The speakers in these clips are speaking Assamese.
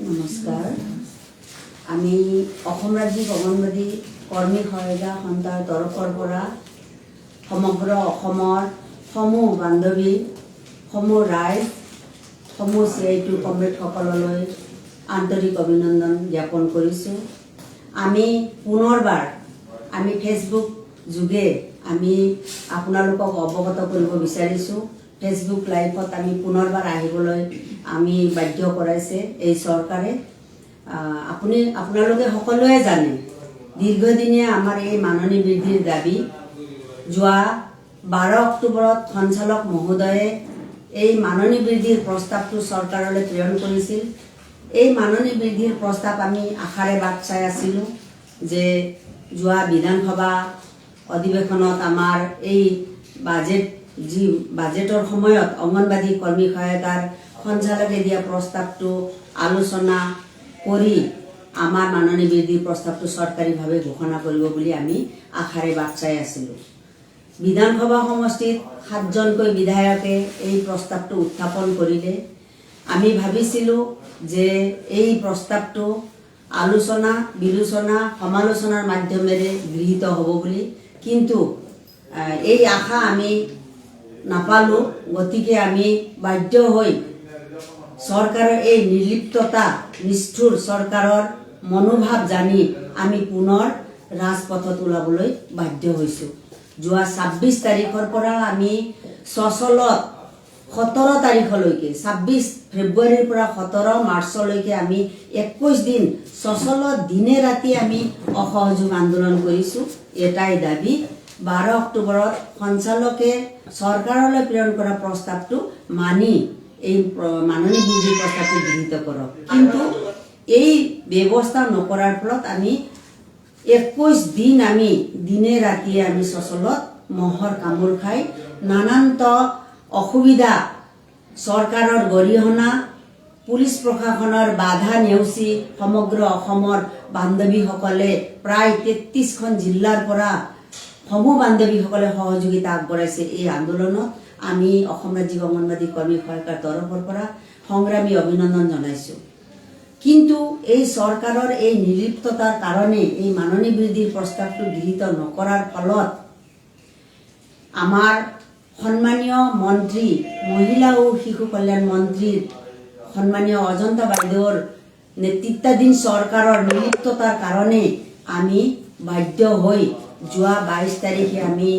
নমস্কাৰ। আমি অসম ৰাজ্যিক অংগনবাদী কৰ্মী সহায়িকা সন্থাৰ তৰফৰ পৰা সমগ্ৰ অসমৰ সমূহ বান্ধৱী, সমূহ ৰাইজ, সমূহ CI2 কমৰেডসকললৈ আন্তৰিক অভিনন্দন জ্ঞাপন কৰিছোঁ। আমি পুনৰবাৰ ফেচবুক যোগে আমি আপোনালোকক অৱগত কৰিব বিচাৰিছোঁ। ফেচবুক লাইভত আমি পুনৰবাৰ আহিবলৈ আমি বাধ্য কৰাইছে এই চৰকাৰে। আপোনালোকে সকলোৱে জানে দীৰ্ঘদিনীয়া আমাৰ এই মাননী বৃদ্ধিৰ দাবী। যোৱা 12 অক্টোবৰত সঞ্চালক মহোদয়ে এই মাননী বৃদ্ধিৰ প্ৰস্তাৱটো চৰকাৰলৈ প্ৰেৰণ কৰিছিল। এই মাননী বৃদ্ধিৰ প্ৰস্তাৱ আমি আশাৰে বাট চাই আছিলোঁ যে যোৱা বিধানসভা অধিৱেশনত আমাৰ এই বাজেটৰ সময়ত অংগনবাদী কৰ্মী সহায়িকাৰ সঞ্চালকে দিয়া প্ৰস্তাৱটো আলোচনা কৰি আমাৰ মাননী বৃদ্ধিৰ প্ৰস্তাৱটো চৰকাৰীভাৱে ঘোষণা কৰিব বুলি আমি আশাৰে বাট চাই আছিলোঁ। বিধানসভা সমষ্টিত 7জনকৈ বিধায়কে এই প্ৰস্তাৱটো উত্থাপন কৰিলে। আমি ভাবিছিলোঁ যে এই প্ৰস্তাৱটো আলোচনা বিলোচনা সমালোচনাৰ মাধ্যমেৰে গৃহীত হ'ব বুলি, কিন্তু এই আশা আমি নাপালোঁ। গতিকে আমি বাধ্য হৈ চৰকাৰৰ এই নিৰ্লিপ্ততা, নিষ্ঠুৰ চৰকাৰৰ মনোভাৱ জানি আমি পুনৰ ৰাজপথত ওলাবলৈ বাধ্য হৈছোঁ। যোৱা 26 তাৰিখৰ পৰা আমি সচলত 17 তাৰিখলৈকে, 26 ফেব্ৰুৱাৰীৰ পৰা 17 মাৰ্চলৈকে আমি 21 দিন সচলত দিনে ৰাতি আমি অসহযোগ আন্দোলন কৰিছোঁ। এটাই দাবী, 12 অক্টোবৰত সঞ্চালকে চৰকাৰলৈ প্ৰেৰণ কৰা প্ৰস্তাৱটো মানি এই মাননী বৃদ্ধিৰ প্ৰস্তাৱটো গৃহীত কৰক। কিন্তু এই ব্যৱস্থা নকৰাৰ ফলত আমি 21 দিন আমি দিনে ৰাতিয়ে আমি সচলত মহৰ কামোৰ খাই নানান্ত অসুবিধা, চৰকাৰৰ গৰিহণা, পুলিচ প্ৰশাসনৰ বাধা নেওচি সমগ্ৰ অসমৰ বান্ধৱীসকলে প্ৰায় 33খন জিলাৰ পৰা সমূহ বান্ধৱীসকলে সহযোগিতা আগবঢ়াইছে। এই আন্দোলনত আমি অসম ৰাজ্যিক অংগনবাদী কৰ্মী সহায়িকাৰ তৰফৰ পৰা সংগ্ৰামী অভিনন্দন জনাইছোঁ। কিন্তু এই চৰকাৰৰ এই নিৰ্লিপ্ততাৰ কাৰণে এই মাননী বৃদ্ধিৰ প্ৰস্তাৱটো গৃহীত নকৰাৰ ফলত আমাৰ সন্মানীয় মন্ত্ৰী, মহিলা ও শিশু কল্যাণ মন্ত্ৰীৰ সন্মানীয় অজন্তা বাইদেউৰ নেতৃত্বাধীন চৰকাৰৰ নিৰ্লিপ্ততাৰ কাৰণে আমি বাধ্য হৈ যোৱা 22 তাৰিখে আমি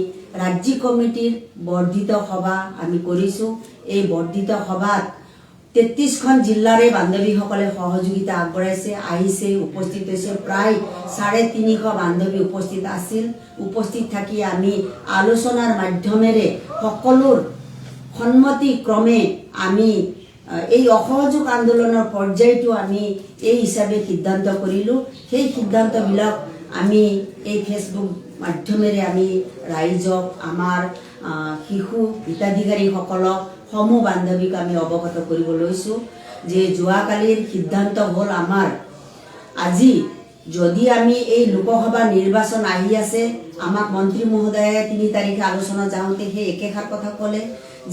ৰাজ্যিক কমিটিৰ বৰ্ধিত সভা আমি কৰিছোঁ। এই বৰ্ধিত সভাত 33খন জিলাৰে বান্ধৱীসকলে সহযোগিতা আগবঢ়াইছে, আহিছে, উপস্থিত হৈছে। প্ৰায় 350 বান্ধৱী উপস্থিত আছিল। উপস্থিত থাকি আমি আলোচনাৰ মাধ্যমেৰে সকলোৰ সন্মতি ক্ৰমে আমি এই অসহযোগ আন্দোলনৰ পৰ্যায়টো আমি এই হিচাপে সিদ্ধান্ত কৰিলোঁ। সেই সিদ্ধান্তবিলাক আমি এই ফেচবুক মাধ্যমেৰে আমি ৰাইজক, আমাৰ শিশু হিতাধিকাৰীসকলক, সমূহ বান্ধৱীক আমি অৱগত কৰিব লৈছোঁ যে যোৱাকালিৰ সিদ্ধান্ত হ'ল আমাৰ আজি যদি আমি এই লোকসভা নিৰ্বাচন আহি আছে, আমাক মন্ত্ৰী মহোদয়ে 3 তাৰিখে আলোচনা যাওঁতে সেই একেষাৰ কথা ক'লে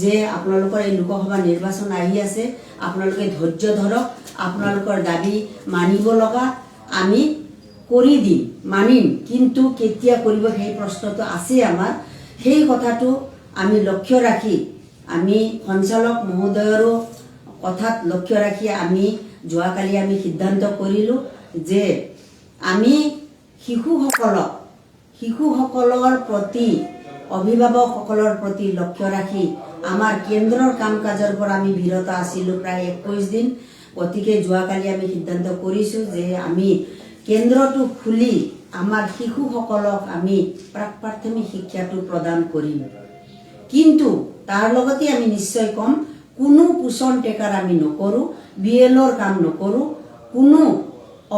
যে আপোনালোকৰ এই লোকসভা নিৰ্বাচন আহি আছে, আপোনালোকে ধৈৰ্য ধৰক, আপোনালোকৰ দাবী মানিব লগা আমি কৰি দিম, মানিম, কিন্তু কেতিয়া কৰিব সেই প্ৰশ্নটো আছে আমাৰ। সেই কথাটো আমি লক্ষ্য ৰাখি, আমি সঞ্চালক মহোদয়ৰো কথাত লক্ষ্য ৰাখি আমি যোৱাকালি আমি সিদ্ধান্ত কৰিলোঁ যে আমি শিশুসকলৰ প্ৰতি, অভিভাৱকসকলৰ প্ৰতি লক্ষ্য ৰাখি আমাৰ কেন্দ্ৰৰ কাম কাজৰ পৰা আমি বিৰত আছিলোঁ প্ৰায় 21 দিন। গতিকে যোৱাকালি আমি সিদ্ধান্ত কৰিছোঁ যে আমি কেন্দ্ৰটো খুলি আমাৰ শিশুসকলক আমি প্ৰাক প্ৰাথমিক শিক্ষাটো প্ৰদান কৰিম। কিন্তু তাৰ লগতে আমি নিশ্চয় ক'ম, কোনো পোষণ টেকাৰ আমি নকৰোঁ, BLOৰ কাম নকৰোঁ, কোনো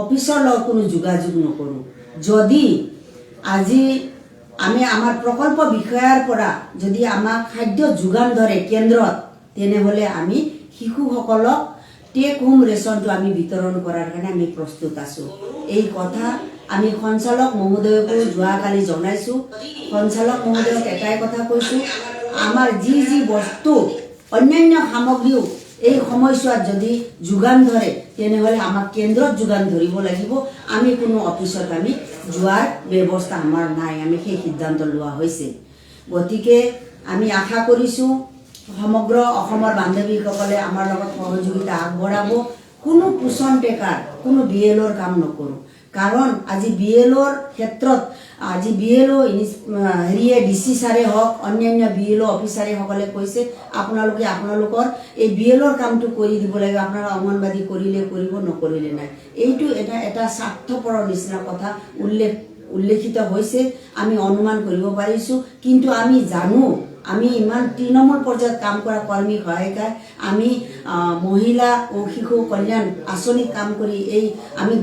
অফিচৰ লগত কোনো যোগাযোগ নকৰোঁ। যদি আজি আমি আমাৰ প্ৰকল্প বিষয়াৰ পৰা যদি আমাক খাদ্য যোগান ধৰে কেন্দ্ৰত, তেনেহ'লে আমি শিশুসকলক টেক হোম ৰেচনটো আমি বিতৰণ কৰাৰ কাৰণে আমি প্ৰস্তুত আছোঁ। এই কথা আমি সঞ্চালক মহোদয়কো যোৱাকালি জনাইছোঁ। সঞ্চালক মহোদয়ক এটাই কথা কৈছোঁ, আমাৰ যি বস্তু অন্যান্য সামগ্ৰীও এই সময়ছোৱাত যদি যোগান ধৰে তেনেহ'লে আমাক কেন্দ্ৰত যোগান ধৰিব লাগিব। আমি কোনো অফিচত আমি যোৱাৰ ব্যৱস্থা আমাৰ নাই, আমি সেই সিদ্ধান্ত লোৱা হৈছে। গতিকে আমি আশা কৰিছোঁ সমগ্ৰ অসমৰ বান্ধৱীসকলে আমাৰ লগত সহযোগিতা আগবঢ়াব। কোনো পোষণ টেকাৰ কোনো BLOৰ কাম নকৰোঁ, কাৰণ আজি BLOৰ ক্ষেত্ৰত আজি BLO হেৰিয়ে DC ছাৰে হওক অন্যান্য BLO অফিচাৰসকলে কৈছে আপোনালোকৰ এই BLOৰ কামটো কৰি দিব লাগিব, আপোনালোকে অংগনবাড়ী কৰিলে কৰিব নকৰিলে নাই। এইটো এটা স্বাৰ্থপৰৰ নিচিনা কথা উল্লেখিত হৈছে, আমি অনুমান কৰিব পাৰিছোঁ। কিন্তু আমি জানো আমি ইমান তৃণমূল পৰ্যায়ত কাম কৰা কৰ্মী সহায়িকা, আমি মহিলা ও শিশু কল্যাণ আঁচনিত কাম কৰি আমি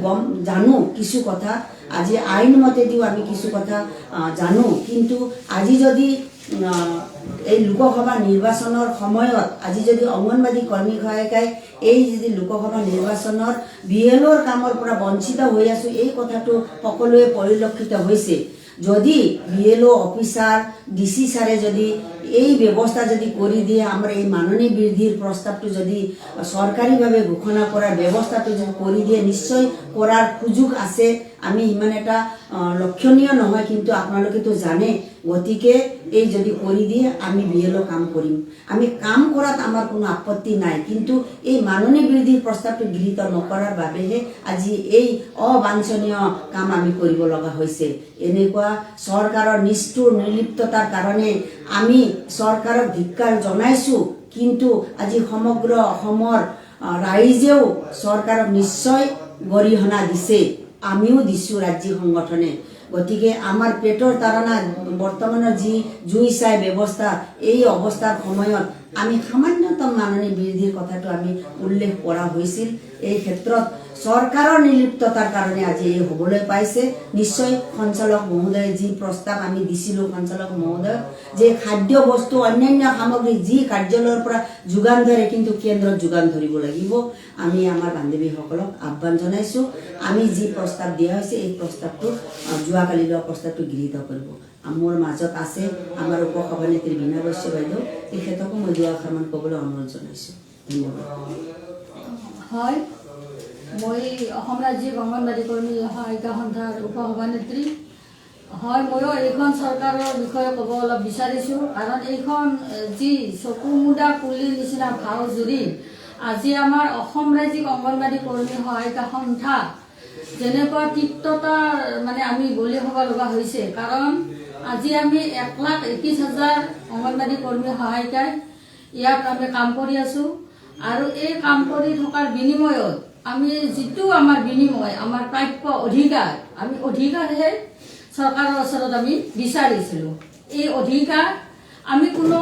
জানো কিছু কথা, আজি আইন মতেদিও আমি কিছু কথা জানো। কিন্তু আজি যদি এই লোকসভা নিৰ্বাচনৰ সময়ত আজি যদি অংগনবাড়ী কৰ্মী সহায়িকাই এই যদি লোকসভা নিৰ্বাচনৰ BLOৰ কামৰ পৰা বঞ্চিত হৈ আছো, এই কথাটো সকলোৱে পৰিলক্ষিত হৈছে। যদি BLO অফিচাৰ DC ছাৰে যদি এই ব্যৱস্থা যদি কৰি দিয়ে, আমাৰ এই মাননী বৃদ্ধিৰ প্ৰস্তাৱটো যদি চৰকাৰীভাৱে ঘোষণা কৰাৰ ব্যৱস্থাটো যদি কৰি দিয়ে, নিশ্চয় কৰাৰ সুযোগ আছে। আমি ইমান এটা লক্ষণীয় নহয়, কিন্তু আপোনালোকেতো জানে। গতিকে এই যদি কৰি দিয়ে আমি BLO কাম কৰিম, আমি কাম কৰাত আমাৰ কোনো আপত্তি নাই। কিন্তু এই মাননী বৃদ্ধিৰ প্ৰস্তাৱটো গৃহীত নকৰাৰ বাবেহে আজি এই অবাঞ্ছনীয় কাম আমি কৰিব লগা হৈছে। এনেকুৱা চৰকাৰৰ নিষ্ঠুৰ নিৰ্লিপ্ততাৰ কাৰণে আমি চৰকাৰক ধিক্কাৰ জনাইছোঁ। কিন্তু আজি সমগ্ৰ অসমৰ ৰাইজেও চৰকাৰক নিশ্চয় গৰিহণা দিছে, আমিও দিছোঁ ৰাজ্যিক সংগঠনে। গতিকে আমাৰ পেটৰ তাৰণা বৰ্তমানৰ যি জুই চাই ব্যৱস্থা, এই অৱস্থাৰ সময়ত আমি সামান্যতম মাননী বৃদ্ধিৰ কথাটো আমি উল্লেখ কৰা হৈছিল। এই ক্ষেত্ৰত চৰকাৰৰ নিৰ্লিপ্ততাৰ কাৰণে আজি এই হ'বলৈ পাইছে। নিশ্চয় সঞ্চালক মহোদয়ে যি প্ৰস্তাৱ আমি দিছিলোঁ সঞ্চালক মহোদয়, যে খাদ্য বস্তু অন্যান্য সামগ্ৰী যি কাৰ্যালয়ৰ পৰা যোগান ধৰে কিন্তু কেন্দ্ৰত যোগান ধৰিব লাগিব। আমি আমাৰ বান্ধৱীসকলক আহ্বান জনাইছোঁ, আমি যি প্ৰস্তাৱ দিয়া হৈছে এই প্ৰস্তাৱটো যোৱাকালি লোৱা প্ৰস্তাৱটো গৃহীত কৰিব। মোৰ মাজত আছে আমাৰ উপ সভানেত্ৰী বীণা বৈশ্য বাইদেউ, তেখেতকো মই দুআষাৰমান ক'বলৈ অনুৰোধ জনাইছোঁ। ধন্যবাদ। হয়, মই অসম ৰাজ্যিক অংগনবাড়ী কৰ্মী সহায়িকা সন্থাৰ উপ সভানেত্ৰী। হয়, ময়ো এইখন চৰকাৰৰ বিষয়ে ক'ব অলপ বিচাৰিছোঁ, কাৰণ এইখন যি চকু মুদা কুলিৰ নিচিনা ভাও জুৰি আজি আমাৰ অসম ৰাজ্যিক অংগনবাড়ী কৰ্মী সহায়িকা সন্থা যেনেকুৱা তিক্ততা আমি বলি হ'ব লগা হৈছে। কাৰণ আজি আমি 1,21,000 অংগনবাড়ী কৰ্মী সহায়িকাই ইয়াত আমি কাম কৰি আছোঁ, আৰু এই কাম কৰি থকাৰ বিনিময়ত আমি যিটো আমাৰ বিনিময়, আমাৰ প্ৰাপ্য অধিকাৰ, আমি অধিকাৰহে চৰকাৰৰ ওচৰত আমি বিচাৰিছিলোঁ। এই অধিকাৰ আমি কোনো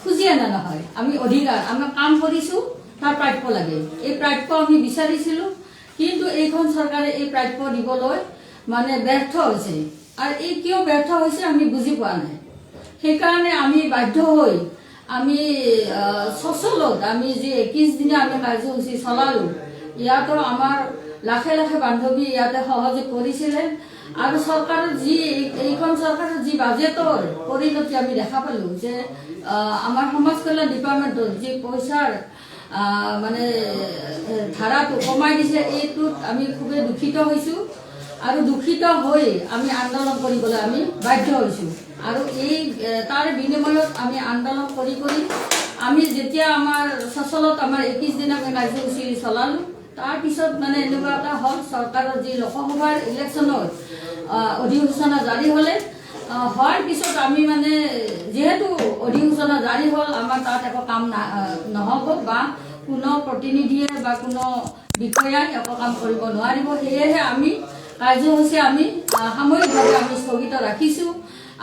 খুজি অনা নহয়, আমি অধিকাৰ, আমি কাম কৰিছোঁ, তাৰ প্ৰাপ্য লাগে, এই প্ৰাপ্য আমি বিচাৰিছিলোঁ। কিন্তু এইখন চৰকাৰে এই প্ৰাপ্য দিবলৈ ব্যৰ্থ হৈছে, আৰু এই কিয় ব্যৰ্থ হৈছে আমি বুজি পোৱা নাই। সেইকাৰণে আমি বাধ্য হৈ আমি সচলত আমি যি 21 দিনীয়া আমি কাৰ্যসূচী চলালোঁ, ইয়াতো আমাৰ লাখে লাখে বান্ধৱী ইয়াতে সহযোগ কৰিছিলে। আৰু চৰকাৰৰ এইখন চৰকাৰৰ যি বাজেটৰ পৰিণতি আমি দেখা পালোঁ, যে আমাৰ সমাজ কল্যাণ ডিপাৰ্টমেণ্টত যি পইচাৰ ধাৰাটো কমাই দিছে, এইটোত আমি খুবেই দুখিত হৈছোঁ। আৰু দুখিত হৈ আমি আন্দোলন কৰিবলৈ আমি বাধ্য হৈছোঁ। আৰু তাৰ বিনিময়ত আমি আন্দোলন কৰি আমি যেতিয়া আমাৰ সচলত আমাৰ 21 দিন আমি কাৰ্যসূচী চলালোঁ, তাৰপিছত এনেকুৱা এটা হ'ল, চৰকাৰৰ যি লোকসভাৰ ইলেকশ্যনৰ অধিসূচনা জাৰি হ'লে, হোৱাৰ পিছত আমি যিহেতু অধিসূচনা জাৰি হ'ল, আমাৰ তাত একো কাম নহ'ব, বা কোনো প্ৰতিনিধিয়ে বা কোনো বিষয়াই একো কাম কৰিব নোৱাৰিব। সেয়েহে আমি কাৰ্যসূচী আমি সাময়িকভাৱে আমি স্থগিত ৰাখিছোঁ।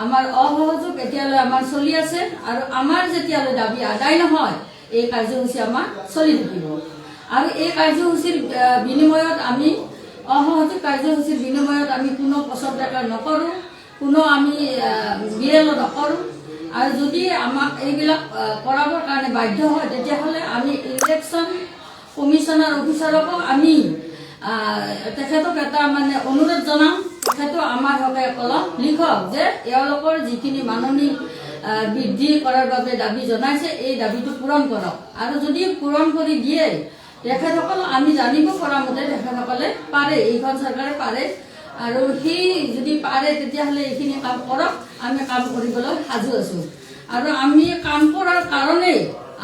আমাৰ অসহযোগ এতিয়ালৈ আমাৰ চলি আছে, আৰু আমাৰ যেতিয়ালৈ দাবী আদায় নহয়, এই কাৰ্যসূচী আমাৰ চলি থাকিব। আৰু এই কাৰ্যসূচীৰ বিনিময়ত আমি অসহযোগ কাৰ্যসূচীৰ বিনিময়ত আমি কোনো পচন্দ নকৰোঁ, কোনো আমি BLO নকৰোঁ। আৰু যদি আমাক এইবিলাক কৰাবৰ কাৰণে বাধ্য হয়, তেতিয়াহ'লে আমি ইলেকশ্যন কমিশ্যনাৰ অফিচাৰকো আমি তেখেতক এটা অনুৰোধ জনাম, তেখেতো আমাৰ হকে কলম লিখক যে এওঁলোকৰ যিখিনি মাননী বৃদ্ধি কৰাৰ বাবে দাবী জনাইছে এই দাবীটো পূৰণ কৰক আৰু যদি পূৰণ কৰি দিয়ে তেখেতসকল আমি জানিব পৰা মতে তেখেতসকলে পাৰে এইখন চৰকাৰে পাৰে আৰু সেই যদি পাৰে তেতিয়াহ'লে এইখিনি কাম কৰক আমি কাম কৰিবলৈ সাজু আছোঁ আৰু আমি কাম কৰাৰ কাৰণে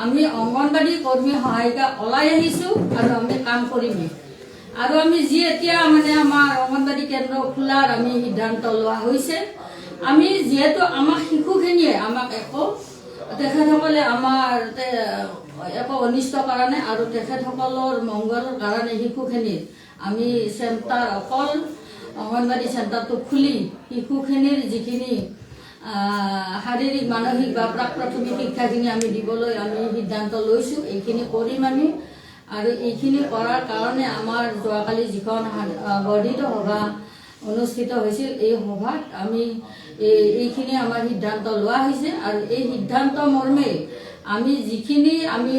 আমি অংগনবাড়ী কৰ্মী সহায়িকা ওলাই আহিছোঁ আৰু আমি কাম কৰিমেই আৰু আমি যি এতিয়া মানে আমাৰ অংগনবাড়ী কেন্দ্ৰ খোলাৰ আমি সিদ্ধান্ত লোৱা হৈছে আমি যিহেতু আমাৰ শিশুখিনিয়ে আমাক একো তেখেতসকলে আমাৰ একো অনিষ্ট কৰা নাই আৰু তেখেতসকলৰ মংগলৰ কাৰণে শিশুখিনিৰ আমি চেণ্টাৰ অকল অংগনবাড়ী চেণ্টাৰটো খুলি শিশুখিনিৰ যিখিনি শাৰীৰিক মানসিক বা প্ৰাক প্ৰাথমিক শিক্ষাখিনি আমি দিবলৈ আমি সিদ্ধান্ত লৈছোঁ এইখিনি কৰিম আমি আৰু এইখিনি কৰাৰ কাৰণে আমাৰ যোৱাকালি যিখন বৰ্ধিত সভা অনুষ্ঠিত হৈছিল এই সভাত আমি এইখিনি আমাৰ সিদ্ধান্ত লোৱা হৈছে আৰু এই সিদ্ধান্ত মৰ্মে আমি যিখিনি আমি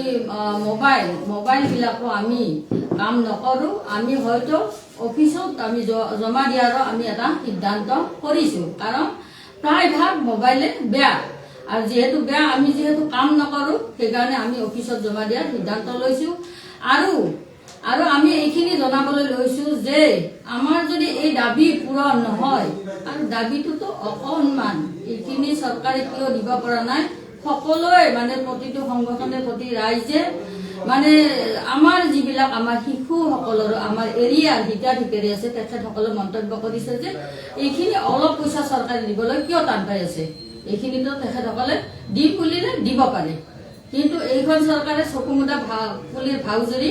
মোবাইলবিলাকো আমি কাম নকৰোঁ আমি হয়তো অফিচত আমি জমা দিয়াৰো আমি এটা সিদ্ধান্ত কৰিছোঁ কাৰণ প্ৰায়ভাগ মোবাইলে বেয়া আৰু যিহেতু বেয়া আমি যিহেতু কাম নকৰোঁ সেইকাৰণে আমি অফিচত জমা দিয়াৰ সিদ্ধান্ত লৈছোঁ আৰু আমি এইখিনি জনাবলৈ লৈছোঁ যে আমাৰ যদি এই দাবী পূৰণ নহয় আৰু দাবীটোতো অকণমান এইখিনি চৰকাৰে কিয় দিব পৰা নাই সকলোৱে মানে প্ৰতিটো সংগঠনে প্ৰতি ৰাইজে মানে আমাৰ যিবিলাক আমাৰ শিশুসকলৰ আমাৰ এৰিয়াৰ হিতাধিকাৰী আছে তেখেতসকলে মন্তব্য কৰিছে যে এইখিনি অলপ পইচা চৰকাৰে দিবলৈ কিয় টান পাই আছে এইখিনিতো তেখেতসকলে দিম বুলিলে দিব পাৰে কিন্তু এইখন চৰকাৰে চকু মুদা পুলিৰ ভাউজৰি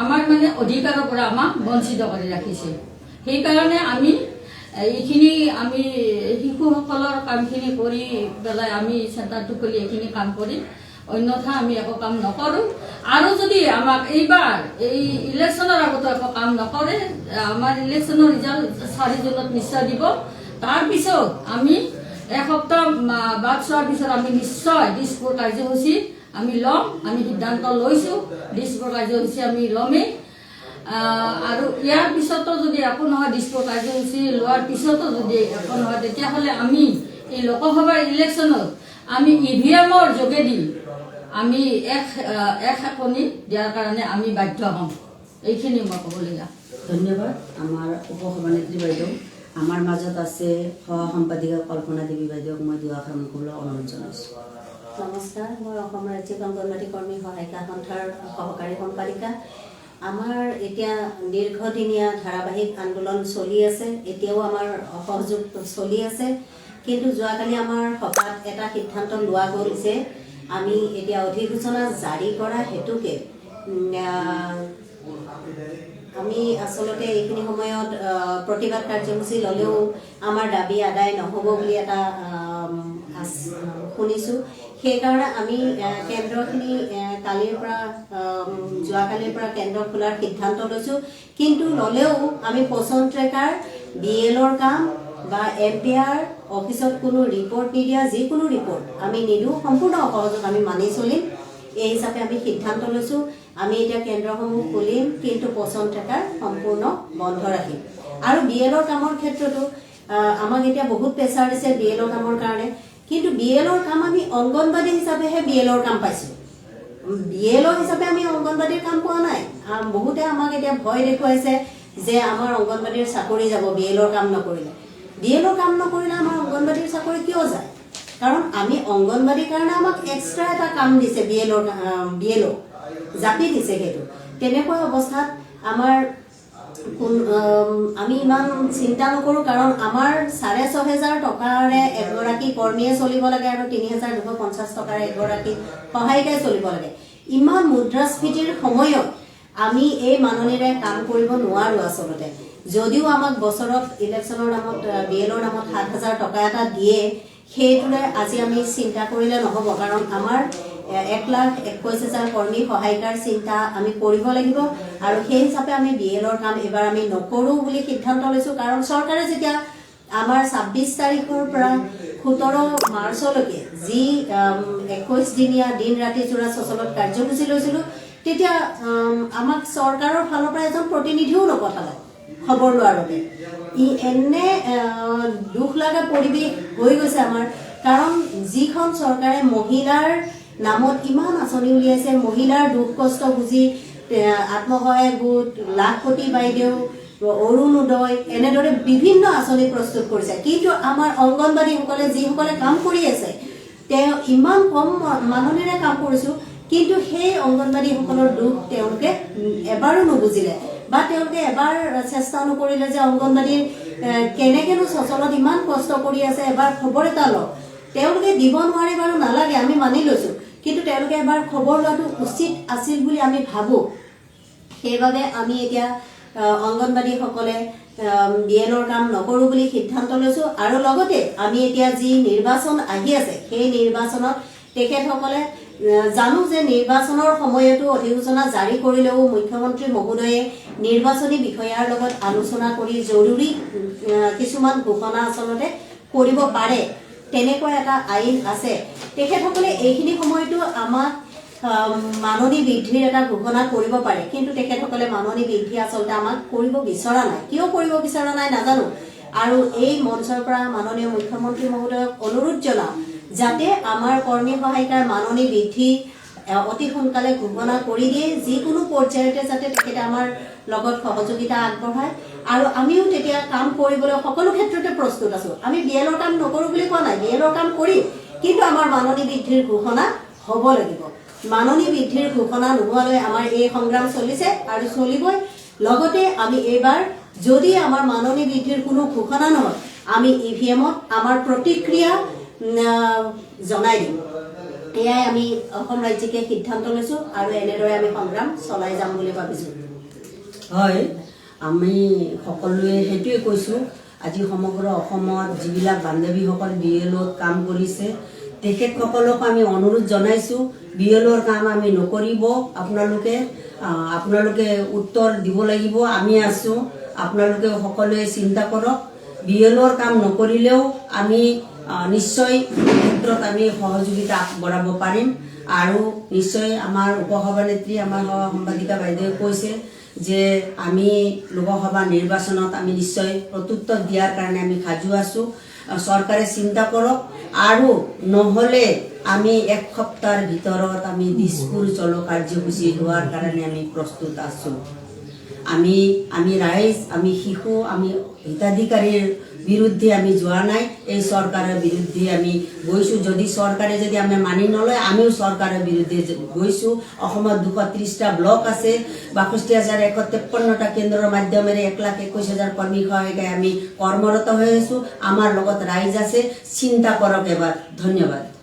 আমাৰ মানে অধিকাৰৰ পৰা আমাক বঞ্চিত কৰি ৰাখিছে সেইকাৰণে আমি এইখিনি আমি শিশুসকলৰ কামখিনি কৰি পেলাই আমি চেণ্টাৰটো খুলি এইখিনি কাম কৰিম অন্যথা আমি একো কাম নকৰোঁ আৰু যদি আমাক এইবাৰ এই ইলেকশ্যনৰ আগতো একো কাম নকৰে আমাৰ ইলেকশ্যনৰ ৰিজাল্ট 4 জুনত নিশ্চয় দিব তাৰপিছত আমি এসপ্তাহ বাদ চোৱাৰ পিছত আমি নিশ্চয় দিছপুৰ কাৰ্যসূচী আমি ল'ম আমি সিদ্ধান্ত লৈছোঁ দিছপুৰ কাৰ্যসূচী আমি ল'মেই আৰু ইয়াৰ পিছতো যদি একো নহয় দিছপুৰ কাৰ্যসূচী লোৱাৰ পিছতো যদি একো নহয় তেতিয়াহ'লে আমি এই লোকসভাৰ ইলেকশ্যনত আমি EVM-ৰ যোগেদি আমি এক শাকনি দিয়াৰ কাৰণে আমি বাধ্য হ'ম এইখিনি মই ক'বলগীয়া ধন্যবাদ আমাৰ উপসভানেত্ৰী বাইদেউ আমাৰ মাজত আছে সহ সম্পাদিকা কল্পনা দেৱী বাইদেউক মই দুআষাৰ ক'বলৈ অনুৰোধ জনাইছোঁ নমস্কাৰ মই অসম ৰাজ্যিক অংগনবাড়ী কৰ্মী সহায়িকা সন্থাৰ সহকাৰী সম্পাদিকা আমাৰ এতিয়া দীৰ্ঘদিনীয়া ধাৰাবাহিক আন্দোলন চলি আছে এতিয়াও আমাৰ অসহযোগ চলি আছে কিন্তু যোৱাকালি আমাৰ সভাত এটা সিদ্ধান্ত লোৱা গ'ল যে আমি এতিয়া অধিসূচনা জাৰি কৰা হেতুকে আমি আচলতে এইখিনি সময়ত প্ৰতিবাদ কাৰ্যসূচী ল'লেও আমাৰ দাবী আদায় নহ'ব বুলি এটা শুনিছোঁ সেইকাৰণে আমি কেন্দ্ৰখিনি যোৱাকালিৰ পৰা কেন্দ্ৰ খোলাৰ সিদ্ধান্ত লৈছোঁ কিন্তু ল'লেও আমি পচন ট্ৰেকাৰ BL-ৰ কাম বা MPR অফিচত কোনো ৰিপৰ্ট নিদিয়া যিকোনো ৰিপৰ্ট আমি নিদিওঁ সম্পূৰ্ণ অসহযোগ আমি মানি চলিম এই হিচাপে আমি সিদ্ধান্ত লৈছোঁ আমি এতিয়া কেন্দ্ৰসমূহ খুলিম কিন্তু পচন ট্ৰেকাৰ সম্পূৰ্ণ বন্ধ ৰাখিম আৰু BL-ৰ কামৰ ক্ষেত্ৰতো আমাক এতিয়া বহুত প্ৰেছাৰ দিছে BL-ৰ কামৰ কাৰণে কিন্তু BL-ৰ কাম আমি অংগনবাদী হিচাপেহে BL-ৰ কাম পাইছোঁ BL হিচাপে আমি অংগনবাদীৰ কাম পোৱা নাই বহুতে আমাক এতিয়া ভয় দেখুৱাইছে যে আমাৰ অংগনবাদীৰ চাকৰি যাব BL-ৰ কাম নকৰিলে BL-ৰ কাম নকৰিলে আমাৰ অংগনবাদীৰ চাকৰি কিয় যায় কাৰণ আমি অংগনবাদীৰ কাৰণে আমাক এক্সট্ৰা এটা কাম দিছে BL জাপি দিছে সেইটো তেনেকুৱা অৱস্থাত আমাৰ আমি ইমান চিন্তা নকৰোঁ কাৰণ আমাৰ 6,500 টকাৰে এগৰাকী কৰ্মীয়ে চলিব লাগে আৰু 3,250 টকাৰে এগৰাকী সহায়িকাই চলিব লাগে ইমান মুদ্ৰাস্ফীতিৰ সময়ত আমি এই মাননিৰে কাম কৰিব নোৱাৰোঁ আচলতে যদিও আমাক বছৰত ইলেকশ্যনৰ নামত BL-ৰ নামত 7,000 টকা এটা দিয়ে সেইটোৰে আজি আমি চিন্তা কৰিলে নহ'ব কাৰণ আমাৰ 1,21,000 কৰ্মী সহায়িকাৰ চিন্তা আমি কৰিব লাগিব আৰু সেই হিচাপে আমি BL-ৰ কাম এবাৰ আমি নকৰোঁ বুলি সিদ্ধান্ত লৈছোঁ কাৰণ চৰকাৰে যেতিয়া আমাৰ 26 তাৰিখৰ পৰা 17 মাৰ্চলৈকে যি 21 দিনীয়া দিন ৰাতি জোৰা সচলত কাৰ্যসূচী লৈছিলোঁ তেতিয়া আমাক চৰকাৰৰ ফালৰ পৰা এজন প্ৰতিনিধিও নপঠালে খবৰ লোৱাৰ বাবে এনে দুখ লগা পৰিৱেশ হৈ গৈছে আমাৰ কাৰণ যিখন চৰকাৰে মহিলাৰ নামত ইমান আঁচনি উলিয়াইছে, মহিলাৰ দুখ কষ্ট বুজি আত্মসহায়ক গোট, লাখপতি বাইদেউ, অৰুণোদয় এনেদৰে বিভিন্ন আঁচনি প্ৰস্তুত কৰিছে, কিন্তু আমাৰ অংগনবাদীসকলে যিসকলে কাম কৰি আছে তেওঁ ইমান কম মাননিৰে কাম কৰিছো, কিন্তু সেই অংগনবাদীসকলৰ দুখ তেওঁলোকে এবাৰো নুবুজিলে বা তেওঁলোকে এবাৰ চেষ্টা নকৰিলে যে অংগনবাদীৰ কেনেকেনো চচলত ইমান কষ্ট কৰি আছে এবাৰ খবৰ এটা লওক। তেওঁলোকে দিব নোৱাৰে বাৰু, নালাগে, আমি মানি লৈছো, কিন্তু তেওঁলোকে এবাৰ খবৰ লোৱাটো উচিত আছিল বুলি আমি ভাবো। সেইবাবে আমি এতিয়া অংগনবাদীসকলে বিএলৰ কাম নকৰো বুলি সিদ্ধান্ত লৈছো। আৰু লগতে আমি এতিয়া যি নিৰ্বাচন আহি আছে সেই নিৰ্বাচনত তেখেতসকলে জানো যে নিৰ্বাচনৰ সময়তো অধিসূচনা জাৰি কৰিলেও মুখ্যমন্ত্ৰী মহোদয়ে নিৰ্বাচনী বিষয়াৰ লগত আলোচনা কৰি জৰুৰী কিছুমান ঘোষণা আচলতে কৰিব পাৰে, তেনেকুৱা এটা আইন আছে। তেখেতসকলে এইখিনি সময়তো আমাক মাননি বৃদ্ধিৰ এটা ঘোষণা কৰিব পাৰে, কিন্তু তেখেতসকলে মাননি বৃদ্ধি আচলতে আমাক কৰিব বিচৰা নাই। কিয় কৰিব বিচৰা নাই নাজানো। আৰু এই মঞ্চৰ পৰা মাননীয় মুখ্যমন্ত্ৰী মহোদয়ক অনুৰোধ জনাওঁ যাতে আমাৰ কৰ্মী সহায়িকাৰ মাননি বৃদ্ধি অতি সোনকালে ঘোষণা কৰি দিয়ে, যিকোনো পৰ্যায়তে যাতে তেখেতে আমাৰ লগত সহযোগিতা আগবঢ়ায়। আৰু আমিও তেতিয়া কাম কৰিবলৈ সকলো ক্ষেত্ৰতে প্ৰস্তুত আছো। আমি বিএলৰ কাম নকৰো বুলি কোৱা নাই, বিএলৰ কাম কৰিম, কিন্তু আমাৰ মাননি বৃদ্ধিৰ ঘোষণা হ'ব লাগিব। মাননি বৃদ্ধিৰ ঘোষণা নোহোৱালৈ আমাৰ এই সংগ্ৰাম চলিছে আৰু চলিবই। লগতে আমি এইবাৰ যদি আমাৰ মাননি বৃদ্ধিৰ কোনো ঘোষণা নহয়, আমি ইভিএমত আমাৰ প্ৰতিক্ৰিয়া জনাই দিম। এয়াই আমি অসম ৰাজ্যিকে সিদ্ধান্ত লৈছো আৰু এনেদৰে আমি সংগ্ৰাম চলাই যাম বুলি ভাবিছো। হয়, আমি সকলোৱে সেইটোৱে কৈছোঁ। আজি সমগ্ৰ অসমত যিবিলাক বান্ধৱীসকল বিএলত কাম কৰিছে তেখেতসকলক আমি অনুৰোধ জনাইছোঁ, বিএলৰ কাম আমি নকৰিব, আপোনালোকে উত্তৰ দিব লাগিব, আমি আছোঁ, আপোনালোকে সকলোৱে চিন্তা কৰক। বিএলৰ কাম নকৰিলেও আমি নিশ্চয় ক্ষেত্ৰত আমি সহযোগিতা আগবঢ়াব পাৰিম। আৰু নিশ্চয় আমাৰ উপসভানেত্ৰী আমাৰ সাংবাদিকা বাইদেৱে কৈছে যে আমি লোকসভা নিৰ্বাচনত আমি নিশ্চয় প্ৰত্যুত্তৰ দিয়াৰ কাৰণে আমি সাজু আছো। চৰকাৰে চিন্তা কৰক, আৰু নহ'লে আমি এক সপ্তাহৰ ভিতৰত আমি দিছপুৰ চলো কাৰ্যসূচী লোৱাৰ কাৰণে আমি প্ৰস্তুত আছো। আমি ৰাইজ, আমি শিশু, আমি হিতাধিকাৰীৰ বিৰুদ্ধে আমি যোৱা নাই, এই চৰকাৰৰ বিৰুদ্ধে আমি গৈছোঁ। চৰকাৰে যদি আমি মানি নলয়, আমিও চৰকাৰৰ বিৰুদ্ধে গৈছোঁ। অসমত 230টা ব্লক আছে, 62,153টা কেন্দ্ৰৰ মাধ্যমেৰে 1,21,000 কৰ্মী সহায়িকাই আমি কৰ্মৰত হৈ আছো। আমাৰ লগত ৰাইজ আছে, চিন্তা কৰক এবাৰ। ধন্যবাদ।